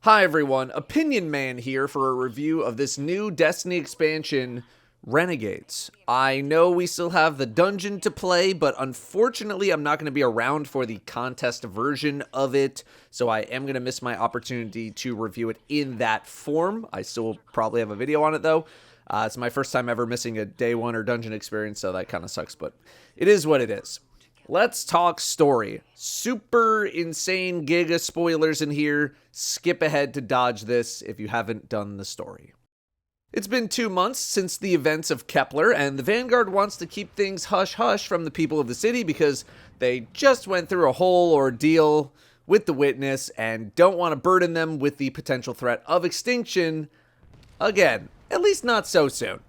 Hi everyone, Opinion Man here for a review of this new Destiny expansion, Renegades. I know we still have the dungeon to play, but unfortunately I'm not going to be around for the contest version of it, so I am going to miss my opportunity to review it in that form. I still will probably have a video on it though. It's my first time ever missing a day one or dungeon experience, so that kind of sucks, but it is what it is. Let's talk story. Super insane giga spoilers in here. Skip ahead to dodge this if you haven't done the story. It's been 2 months since the events of Kepler, and the Vanguard wants to keep things hush-hush from the people of the city because they just went through a whole ordeal with the Witness and don't want to burden them with the potential threat of extinction again, at least not so soon.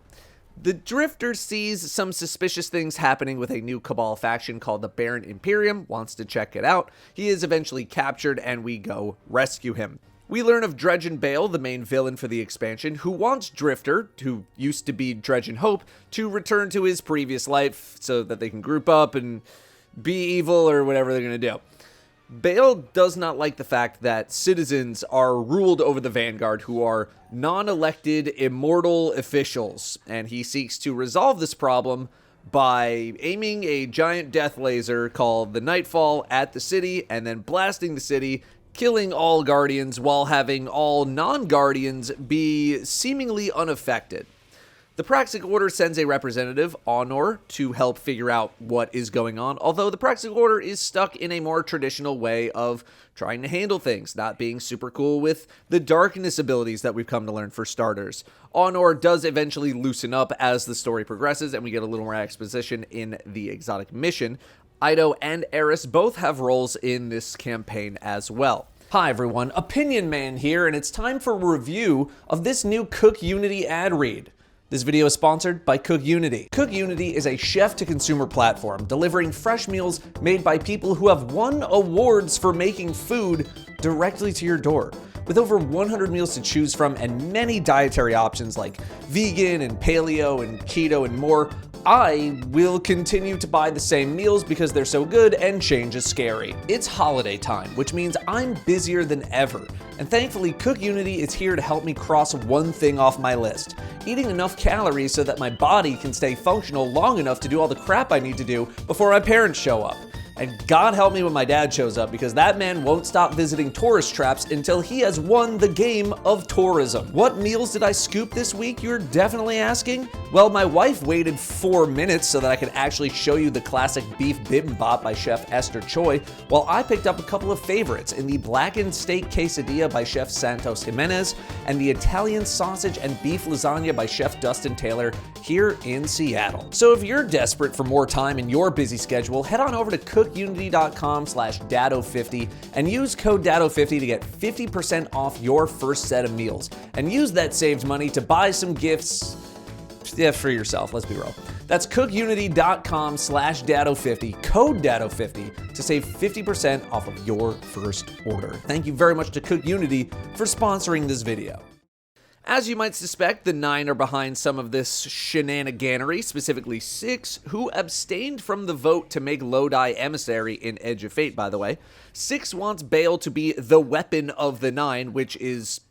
The Drifter sees some suspicious things happening with a new Cabal faction called the Barren Imperium, wants to check it out. He is eventually captured and we go rescue him. We learn of Dredge and Bale, the main villain for the expansion, who wants Drifter, who used to be Dredge and Hope, to return to his previous life so that they can group up and be evil or whatever they're going to do. Bale does not like the fact that citizens are ruled over the Vanguard who are non-elected immortal officials, and he seeks to resolve this problem by aiming a giant death laser called the Nightfall at the city and then blasting the city, killing all Guardians while having all non-Guardians be seemingly unaffected. The Praxic Order sends a representative, Honor, to help figure out what is going on, although the Praxic Order is stuck in a more traditional way of trying to handle things, not being super cool with the darkness abilities that we've come to learn for starters. Honor does eventually loosen up as the story progresses, and we get a little more exposition in the exotic mission. Ido and Eris both have roles in this campaign as well. Hi everyone, Opinion Man here, and it's time for a review of this new Cook Unity ad read. This video is sponsored by Cook Unity. Cook Unity is a chef-to-consumer platform delivering fresh meals made by people who have won awards for making food directly to your door. With over 100 meals to choose from and many dietary options like vegan and paleo and keto and more, I will continue to buy the same meals because they're so good and change is scary. It's holiday time, which means I'm busier than ever. And thankfully, Cook Unity is here to help me cross one thing off my list: eating enough calories so that my body can stay functional long enough to do all the crap I need to do before my parents show up. And God help me when my dad shows up, because that man won't stop visiting tourist traps until he has won the game of tourism. What meals did I scoop this week, you're definitely asking? Well, my wife waited 4 minutes so that I could actually show you the classic beef bibimbap by Chef Esther Choi, while I picked up a couple of favorites in the blackened steak quesadilla by Chef Santos Jimenez and the Italian sausage and beef lasagna by Chef Dustin Taylor here in Seattle. So if you're desperate for more time in your busy schedule, head on over to cookunity.com/Datto50 and use code Datto50 to get 50% off your first set of meals. And use that saved money to buy some gifts for yourself, let's be real. That's cookunity.com/Datto50, code Datto50, to save 50% off of your first order. Thank you very much to Cook Unity for sponsoring this video. As you might suspect, the 9 are behind some of this shenaniganery, specifically 6, who abstained from the vote to make Lodi emissary in Edge of Fate, by the way. 6 wants Bale to be the weapon of the 9, which is,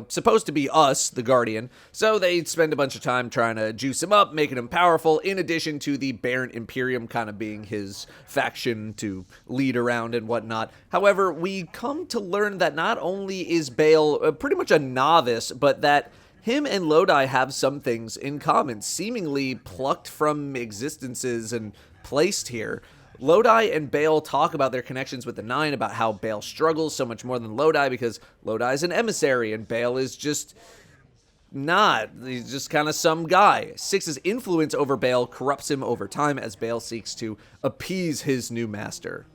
supposed to be us, the Guardian. So they spend a bunch of time trying to juice him up, making him powerful, in addition to the Barren Imperium kind of being his faction to lead around and whatnot. However, we come to learn that not only is Bale pretty much a novice, but that him and Lodi have some things in common, seemingly plucked from existences and placed here. Lodi and Bale talk about their connections with the 9, about how Bale struggles so much more than Lodi because Lodi is an emissary and Bale is just not. He's just kind of some guy. 6's influence over Bale corrupts him over time as Bale seeks to appease his new master.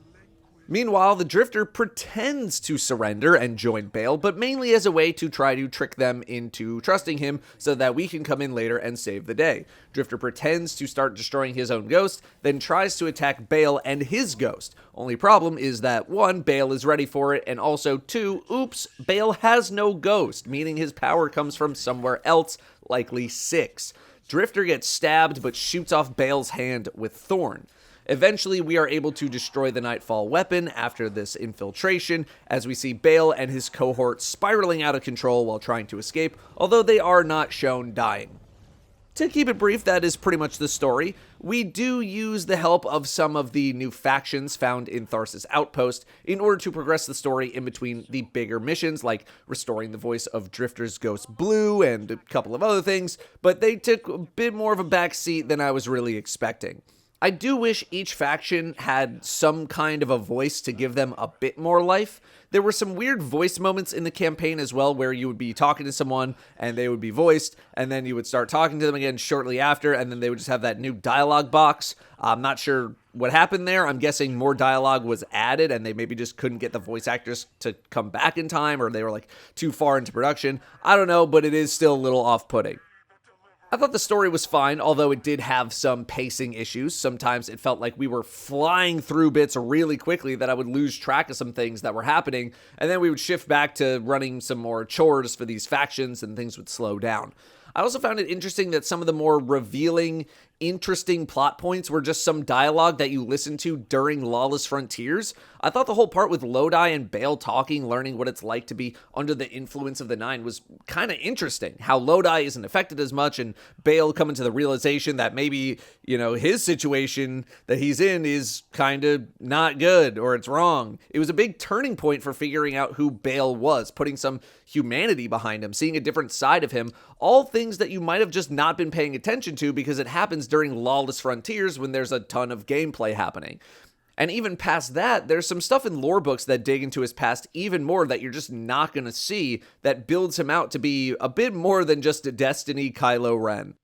Meanwhile, the Drifter pretends to surrender and join Bale, but mainly as a way to try to trick them into trusting him so that we can come in later and save the day. Drifter pretends to start destroying his own ghost, then tries to attack Bale and his ghost. Only problem is that 1, Bale is ready for it, and also 2, oops, Bale has no ghost, meaning his power comes from somewhere else, likely 6. Drifter gets stabbed but shoots off Bale's hand with Thorn. Eventually, we are able to destroy the Nightfall weapon after this infiltration, as we see Bale and his cohort spiraling out of control while trying to escape, although they are not shown dying. To keep it brief, that is pretty much the story. We do use the help of some of the new factions found in Tharsis Outpost in order to progress the story in between the bigger missions, like restoring the voice of Drifter's ghost Blue and a couple of other things, but they took a bit more of a backseat than I was really expecting. I do wish each faction had some kind of a voice to give them a bit more life. There were some weird voice moments in the campaign as well, where you would be talking to someone and they would be voiced, and then you would start talking to them again shortly after, and then they would just have that new dialogue box. I'm not sure what happened there. I'm guessing more dialogue was added and they maybe just couldn't get the voice actors to come back in time, or they were like too far into production. I don't know, but it is still a little off-putting. I thought the story was fine, although it did have some pacing issues. Sometimes it felt like we were flying through bits really quickly that I would lose track of some things that were happening, and then we would shift back to running some more chores for these factions and things would slow down. I also found it interesting that some of the more revealing, interesting plot points were just some dialogue that you listened to during Lawless Frontiers. I thought the whole part with Lodi and Bale talking, learning what it's like to be under the influence of the Nine, was kind of interesting. How Lodi isn't affected as much, and Bale coming to the realization that maybe, his situation that he's in is kind of not good, or it's wrong. It was a big turning point for figuring out who Bale was, putting some humanity behind him, seeing a different side of him, all things that you might have just not been paying attention to because it happens during Lawless Frontiers when there's a ton of gameplay happening. And even past that, there's some stuff in lore books that dig into his past even more that you're just not going to see, that builds him out to be a bit more than just a Destiny Kylo Ren.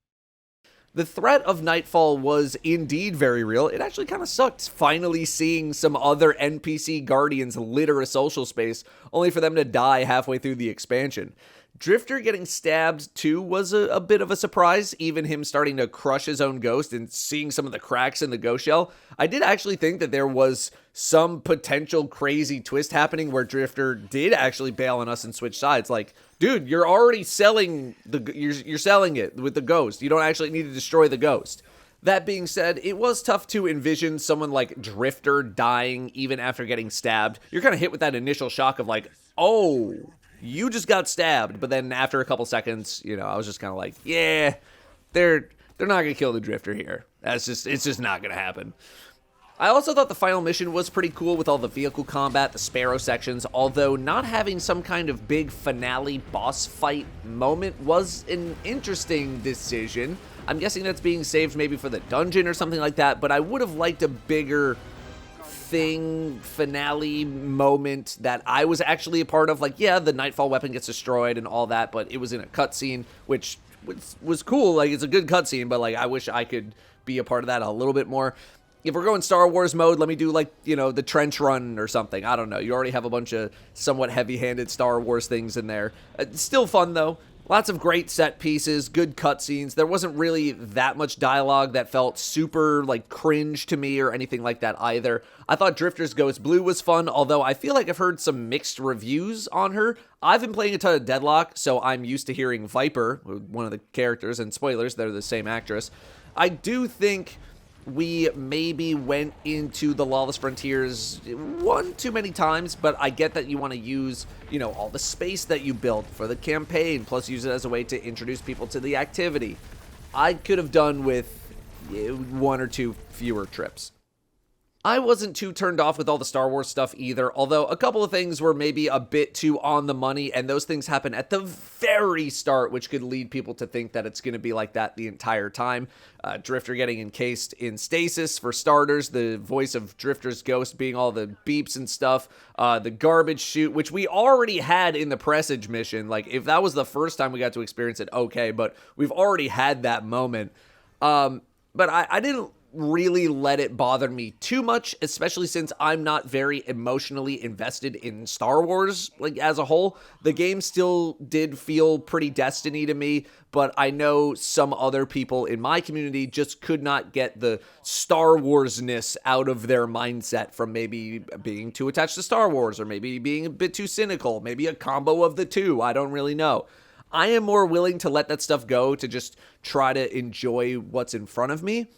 The threat of Nightfall was indeed very real. It actually kind of sucked finally seeing some other NPC guardians litter a social space, only for them to die halfway through the expansion. Drifter getting stabbed too was a bit of a surprise, even him starting to crush his own ghost and seeing some of the cracks in the ghost shell. I did actually think that there was some potential crazy twist happening where Drifter did actually bail on us and switch sides. Like, dude, you're already selling you're selling it with the ghost. You don't actually need to destroy the ghost. That being said, it was tough to envision someone like Drifter dying even after getting stabbed. You're kind of hit with that initial shock of like, oh, you just got stabbed. But then after a couple seconds, I was just kind of like, yeah, they're not going to kill the Drifter here. It's just not going to happen. I also thought the final mission was pretty cool with all the vehicle combat, the Sparrow sections, although not having some kind of big finale boss fight moment was an interesting decision. I'm guessing that's being saved maybe for the dungeon or something like that, but I would have liked a bigger finale moment that I was actually a part of. Like, yeah, the Nightfall weapon gets destroyed and all that, but it was in a cutscene, which was cool. Like, it's a good cutscene, but like, I wish I could be a part of that a little bit more. If we're going Star Wars mode, let me do like, the trench run or something. I don't know. You already have a bunch of somewhat heavy-handed Star Wars things in there. It's still fun though. Lots of great set pieces, good cutscenes. There wasn't really that much dialogue that felt super like cringe to me or anything like that either. I thought Drifter's Ghost Blue was fun, although I feel like I've heard some mixed reviews on her. I've been playing a ton of Deadlock, so I'm used to hearing Viper, one of the characters, and spoilers, they're the same actress. I do think we maybe went into the Lawless Frontiers one too many times, but I get that you want to use, all the space that you built for the campaign, plus use it as a way to introduce people to the activity. I could have done with one or two fewer trips. I wasn't too turned off with all the Star Wars stuff either, although a couple of things were maybe a bit too on the money, and those things happen at the very start, which could lead people to think that it's going to be like that the entire time. Drifter getting encased in stasis, for starters, the voice of Drifter's ghost being all the beeps and stuff, the garbage chute, which we already had in the Presage mission. Like, if that was the first time we got to experience it, okay, but we've already had that moment. But I didn't really let it bother me too much, especially since I'm not very emotionally invested in Star Wars, like, as a whole. The game still did feel pretty Destiny to me, but I know some other people in my community just could not get the Star Wars-ness out of their mindset from maybe being too attached to Star Wars, or maybe being a bit too cynical, maybe a combo of the two, I don't really know. I am more willing to let that stuff go, to just try to enjoy what's in front of me.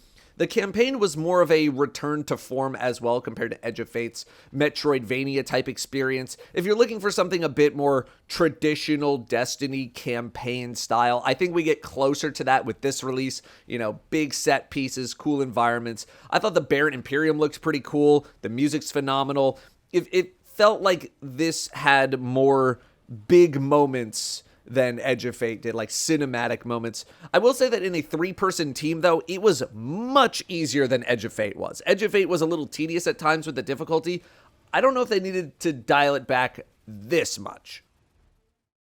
The campaign was more of a return to form as well compared to Edge of Fate's Metroidvania type experience. If you're looking for something a bit more traditional Destiny campaign style, I think we get closer to that with this release. You know, big set pieces, cool environments. I thought the Baron Imperium looked pretty cool. The music's phenomenal. It felt like this had more big moments than Edge of Fate did, like cinematic moments. I will say that in a 3-person team, though, it was much easier than Edge of Fate was. Edge of Fate was a little tedious at times with the difficulty. I don't know if they needed to dial it back this much.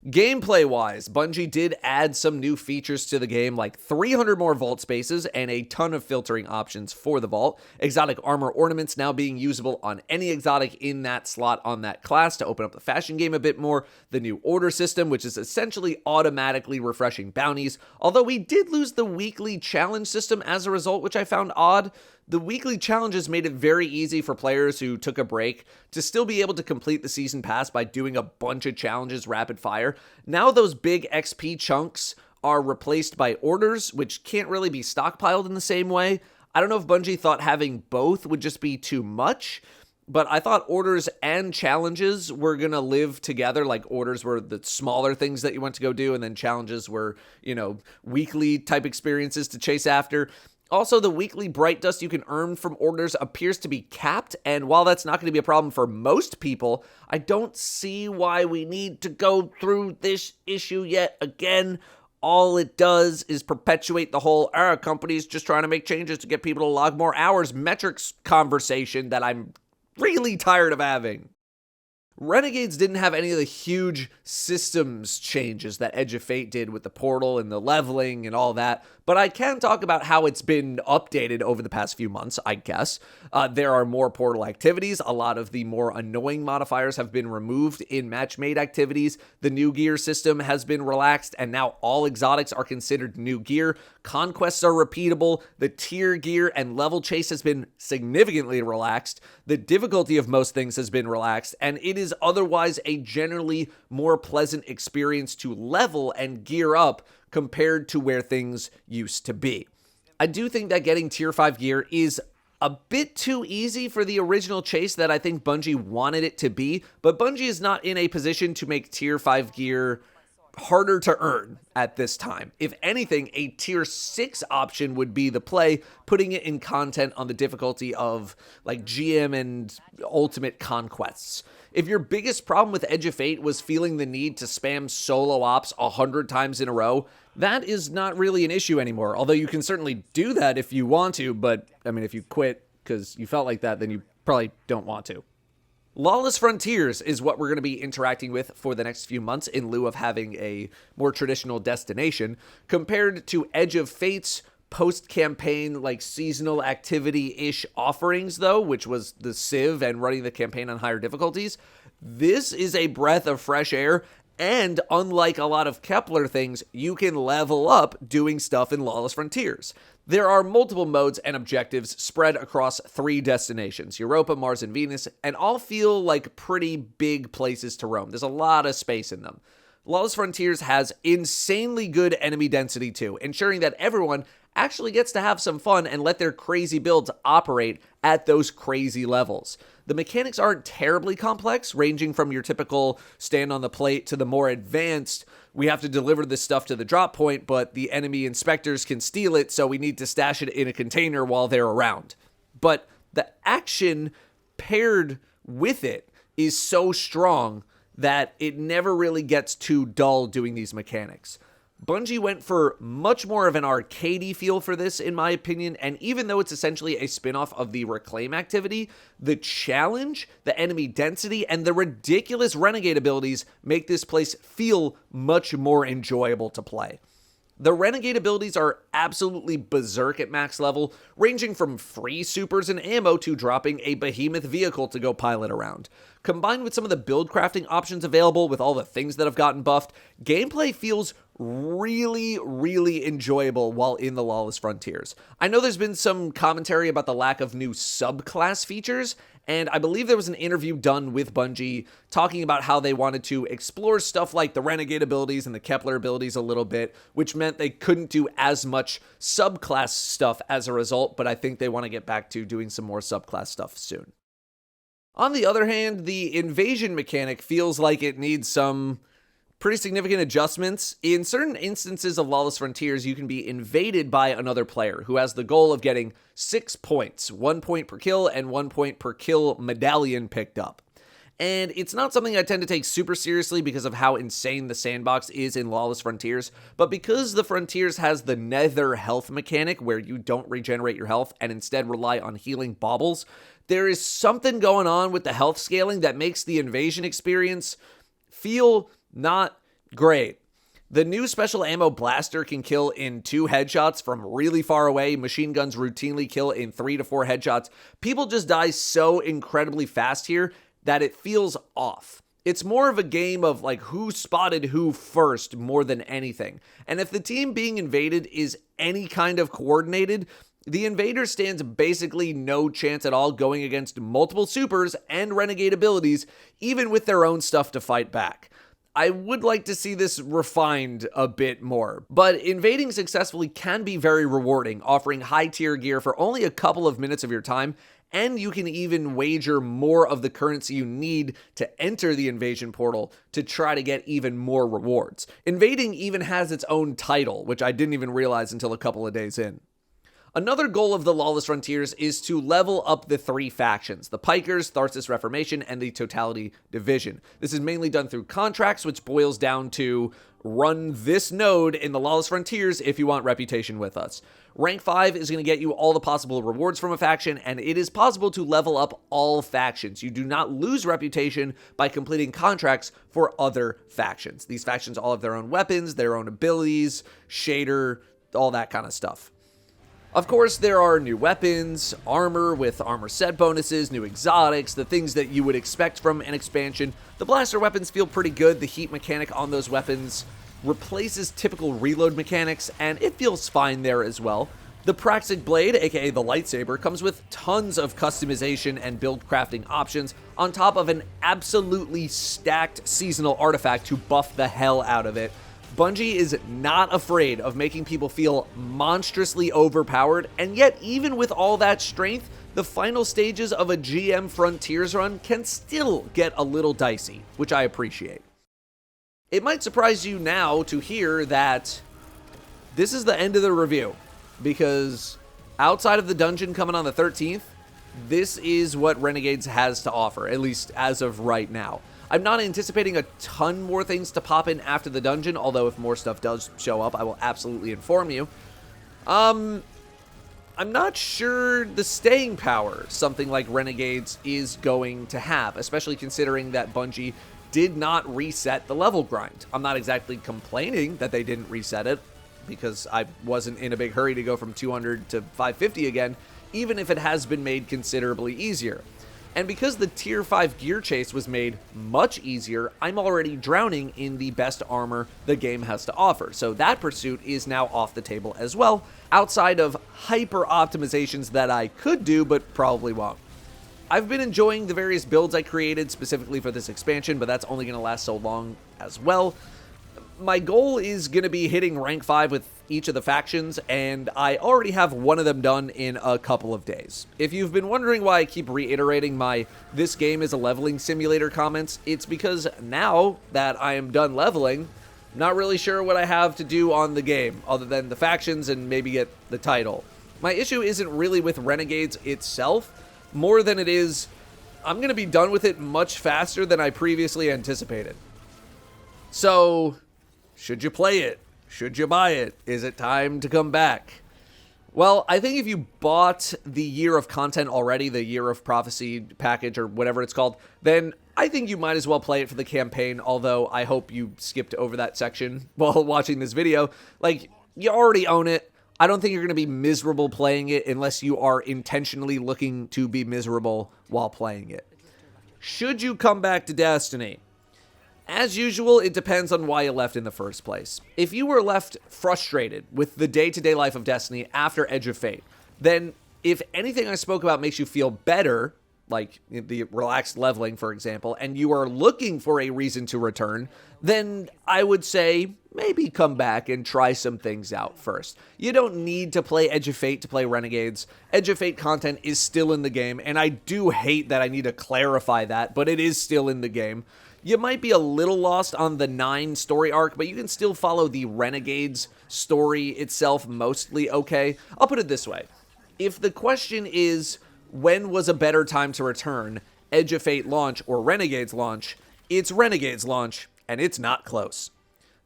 Gameplay-wise, Bungie did add some new features to the game, like 300 more vault spaces and a ton of filtering options for the vault. Exotic armor ornaments now being usable on any exotic in that slot on that class to open up the fashion game a bit more. The new order system, which is essentially automatically refreshing bounties, although we did lose the weekly challenge system as a result, which I found odd. The weekly challenges made it very easy for players who took a break to still be able to complete the season pass by doing a bunch of challenges rapid fire. Now those big XP chunks are replaced by orders, which can't really be stockpiled in the same way. I don't know if Bungie thought having both would just be too much, but I thought orders and challenges were going to live together. Like, orders were the smaller things that you went to go do, and then challenges were, you know, weekly type experiences to chase after. Also, the weekly bright dust you can earn from orders appears to be capped, and while that's not going to be a problem for most people, I don't see why we need to go through this issue yet again. All it does is perpetuate the whole, company's just trying to make changes to get people to log more hours metrics conversation that I'm really tired of having. Renegades didn't have any of the huge systems changes that Edge of Fate did with the portal and the leveling and all that, but I can talk about how it's been updated over the past few months, I guess. There are more portal activities. A lot of the more annoying modifiers have been removed in match-made activities. The new gear system has been relaxed, and now all exotics are considered new gear. Conquests are repeatable. The tier gear and level chase has been significantly relaxed. The difficulty of most things has been relaxed, and it is otherwise a generally more pleasant experience to level and gear up compared to where things used to be. I do think that getting tier 5 gear is a bit too easy for the original chase that I think Bungie wanted it to be, but Bungie is not in a position to make tier 5 gear harder to earn at this time. If anything, a tier 6 option would be the play, putting it in content on the difficulty of like GM and ultimate conquests. If your biggest problem with Edge of Fate was feeling the need to spam solo ops 100 times in a row, that is not really an issue anymore. Although you can certainly do that if you want to, but I mean, if you quit because you felt like that, then you probably don't want to. Lawless Frontiers is what we're going to be interacting with for the next few months in lieu of having a more traditional destination, compared to Edge of Fate's post-campaign, like seasonal activity-ish offerings, though, which was the Civ and running the campaign on higher difficulties. This is a breath of fresh air, and unlike a lot of Kepler things, you can level up doing stuff in Lawless Frontiers. There are multiple modes and objectives spread across 3 destinations, Europa, Mars, and Venus, and all feel like pretty big places to roam. There's a lot of space in them. Lawless Frontiers has insanely good enemy density too, ensuring that everyone actually gets to have some fun and let their crazy builds operate at those crazy levels. The mechanics aren't terribly complex, ranging from your typical stand on the plate to the more advanced, we have to deliver this stuff to the drop point, but the enemy inspectors can steal it, so we need to stash it in a container while they're around. But the action paired with it is so strong that it never really gets too dull doing these mechanics. Bungie went for much more of an arcadey feel for this, in my opinion, and even though it's essentially a spin-off of the Reclaim activity, the challenge, the enemy density, and the ridiculous Renegade abilities make this place feel much more enjoyable to play. The Renegade abilities are absolutely berserk at max level, ranging from free supers and ammo to dropping a behemoth vehicle to go pilot around. Combined with some of the build crafting options available with all the things that have gotten buffed, gameplay feels really enjoyable while in the Lawless Frontiers. I know there's been some commentary about the lack of new subclass features, And I believe there was an interview done with Bungie talking about how they wanted to explore stuff like the Renegade abilities and the Kepler abilities a little bit, which meant they couldn't do as much subclass stuff as a result, but I think they want to get back to doing some more subclass stuff soon. On the other hand, the invasion mechanic feels like it needs some pretty significant adjustments. In certain instances of Lawless Frontiers, you can be invaded by another player who has the goal of getting 6 points, 1 point per kill and 1 point per kill medallion picked up. And it's not something I tend to take super seriously because of how insane the sandbox is in Lawless Frontiers, but because the Frontiers has the nether health mechanic where you don't regenerate your health and instead rely on healing baubles, there is something going on with the health scaling that makes the invasion experience feel not great. The new special ammo blaster can kill in 2 headshots from really far away. Machine guns routinely kill in 3 to 4 headshots. People just die so incredibly fast here that it feels off. It's more of a game of like who spotted who first more than anything. And if the team being invaded is any kind of coordinated, the invader stands basically no chance at all going against multiple supers and renegade abilities, even with their own stuff to fight back. I would like to see this refined a bit more, but invading successfully can be very rewarding, offering high tier gear for only a couple of minutes of your time, and you can even wager more of the currency you need to enter the invasion portal to try to get even more rewards. Invading even has its own title, which I didn't even realize until a couple of days in. Another goal of the Lawless Frontiers is to level up the 3 factions, the Pikers, Tharsis Reformation, and the Totality Division. This is mainly done through contracts, which boils down to run this node in the Lawless Frontiers if you want reputation with us. Rank 5 is going to get you all the possible rewards from a faction, and it is possible to level up all factions. You do not lose reputation by completing contracts for other factions. These factions all have their own weapons, their own abilities, shader, all that kind of stuff. Of course, there are new weapons, armor with armor set bonuses, new exotics, the things that you would expect from an expansion. The blaster weapons feel pretty good. The heat mechanic on those weapons replaces typical reload mechanics, and it feels fine there as well. The Praxic Blade, aka the lightsaber, comes with tons of customization and build crafting options, on top of an absolutely stacked seasonal artifact to buff the hell out of it. Bungie is not afraid of making people feel monstrously overpowered, and yet even with all that strength, the final stages of a GM Frontiers run can still get a little dicey, which I appreciate. It might surprise you now to hear that this is the end of the review, because outside of the dungeon coming on the 13th, this is what Renegades has to offer, at least as of right now. I'm not anticipating a ton more things to pop in after the dungeon, although if more stuff does show up, I will absolutely inform you. I'm not sure the staying power something like Renegades is going to have, especially considering that Bungie did not reset the level grind. I'm not exactly complaining that they didn't reset it, because I wasn't in a big hurry to go from 200 to 550 again, even if it has been made considerably easier. And because the tier 5 gear chase was made much easier, I'm already drowning in the best armor the game has to offer. So that pursuit is now off the table as well, outside of hyper optimizations that I could do but probably won't. I've been enjoying the various builds I created specifically for this expansion, but that's only going to last so long as well. My goal is going to be hitting rank 5 with each of the factions, and I already have one of them done in a couple of days. If you've been wondering why I keep reiterating my "this game is a leveling simulator" comments, it's because now that I am done leveling, I'm not really sure what I have to do on the game, other than the factions and maybe get the title. My issue isn't really with Renegades itself, more than it is I'm going to be done with it much faster than I previously anticipated. So, should you play it? Should you buy it? Is it time to come back? Well, I think if you bought the Year of Content already, the Year of Prophecy package or whatever it's called, then I think you might as well play it for the campaign, although I hope you skipped over that section while watching this video. Like, you already own it. I don't think you're going to be miserable playing it unless you are intentionally looking to be miserable while playing it. Should you come back to Destiny? As usual, it depends on why you left in the first place. If you were left frustrated with the day-to-day life of Destiny after Edge of Fate, then if anything I spoke about makes you feel better, like the relaxed leveling, for example, and you are looking for a reason to return, then I would say maybe come back and try some things out first. You don't need to play Edge of Fate to play Renegades. Edge of Fate content is still in the game, and I do hate that I need to clarify that, but it is still in the game. You might be a little lost on the 9 story arc, but you can still follow the Renegades story itself mostly okay. I'll put it this way. If the question is, when was a better time to return, Edge of Fate launch or Renegades launch, it's Renegades launch, and it's not close.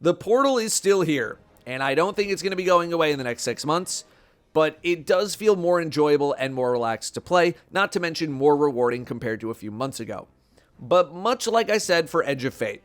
The portal is still here, and I don't think it's going to be going away in the next 6 months, but it does feel more enjoyable and more relaxed to play, not to mention more rewarding compared to a few months ago. But much like I said for Edge of Fate,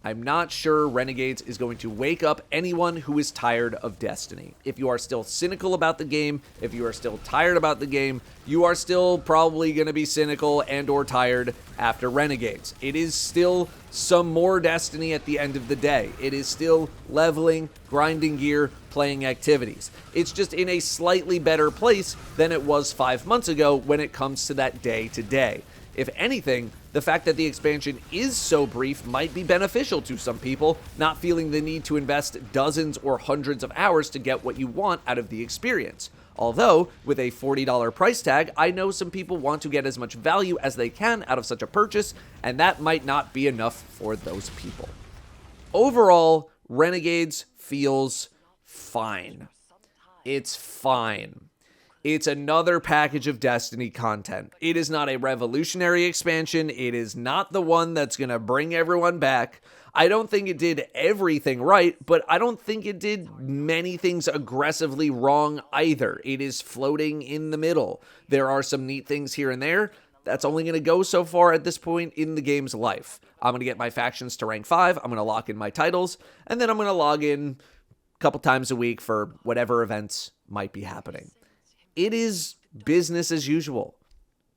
I'm not sure Renegades is going to wake up anyone who is tired of Destiny. If you are still cynical about the game, if you are still tired about the game, you are still probably going to be cynical and or tired after Renegades. It is still some more Destiny at the end of the day. It is still leveling, grinding gear, playing activities. It's just in a slightly better place than it was 5 months ago when it comes to that day-to-day. If anything, the fact that the expansion is so brief might be beneficial to some people, not feeling the need to invest dozens or hundreds of hours to get what you want out of the experience. Although, with a $40 price tag, I know some people want to get as much value as they can out of such a purchase, and that might not be enough for those people. Overall, Renegades feels fine. It's fine. It's another package of Destiny content. It is not a revolutionary expansion. It is not the one that's going to bring everyone back. I don't think it did everything right, but I don't think it did many things aggressively wrong either. It is floating in the middle. There are some neat things here and there. That's only going to go so far at this point in the game's life. I'm going to get my factions to rank 5. I'm going to lock in my titles, and then I'm going to log in a couple times a week for whatever events might be happening. It is business as usual.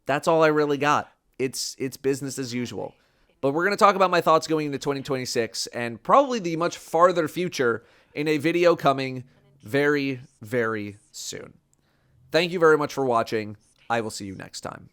That's all I really got. It's business as usual. But we're going to talk about my thoughts going into 2026 and probably the much farther future in a video coming very, very soon. Thank you very much for watching. I will see you next time.